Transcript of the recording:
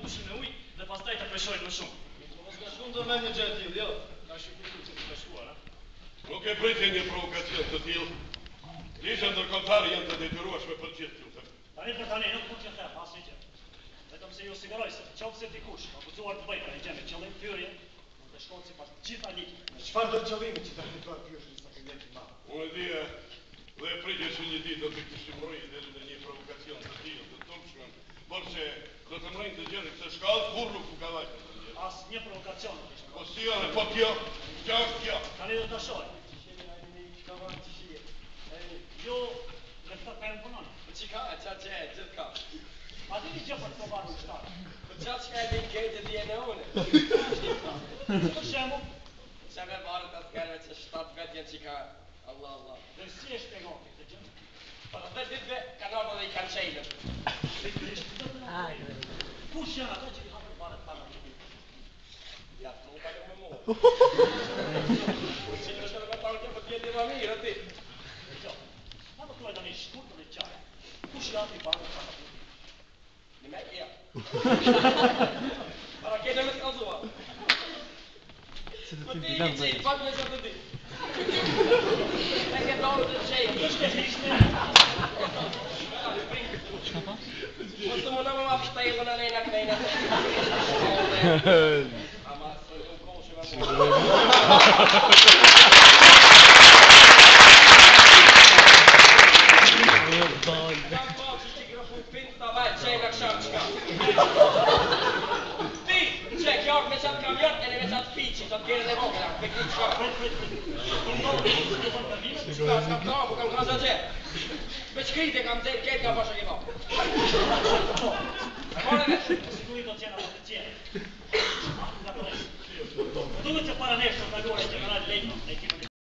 dushën e ujë dhe pastaj të preshojnë më shumë. Mos ka shkuar të me një gjë tillë, jo. Na shikuar që të shkuar, ha. Nuk e pritje një provokacion të tillë. Ligjët ndërkombëtar janë të detyrueshme për gjithë ju them. Tani për tani nuk mund t'ja them asnjë gjë. Vetëm se ju siguroj se nëse dikush akuzuar të bëjë për një gjë me qëllim thyrje, mund të shkojë sipas të gjitha ligjeve. Në çfarë do qëllimi që ta fituar pyeshin sa këndej i madh? Unë di dhe e pritje që një ditë do të kishim rrojë deri në një provokacion të tillë të turpshëm, por që do të mrojnë të gjeni këtë shkallë, kur nuk u ka vajtë. Asnjë provokacion nuk është. Po si janë, po kjo, kjo. Tani do ta shohim. Jo, në këtë pemë punon. Qika e qa që e gjithë ka. A di një gjë për të barë në shtarë? Për qa që ka e din kejtë e dhjene une. Për shembull, Që me barë të atëkerve që 7 vetë jenë qika. Allah. dhe si e shpjegon këtë gjë? Për të ditëve kanarë dhe i kanë qejnë. Kush janë ata që i hapën barët para në vitë? Ja, nuk ka me mua. Që në shkërë me parë të për tjetë i më mirë, ti. Na më thuaj tani shkurt dhe qartë. Kush janë i barët para në vitë? Në me kja. Para kene me t'kazua. Për ti i qejnë, pak me që të di. E ke dorë të qejnë. Ishte hishme. Mos të muna me ma pështajlë në nejna kënejna. Ama së në koshë me Kam po që që grëfu pinë të vajtë qejna kësharë qka. Ti, që e kjo me qatë kamion e me qatë fiqi, të t'kere dhe vogëra, me këtë qka. Qka, s'kam trapu, kam krasa gjerë. Me qkrite kam zërë ketë ka pasha këto. Kone dhe? Siguri do t'jena për të tjene. Duhet që para neshtë të taluar e general Lejno në ekipën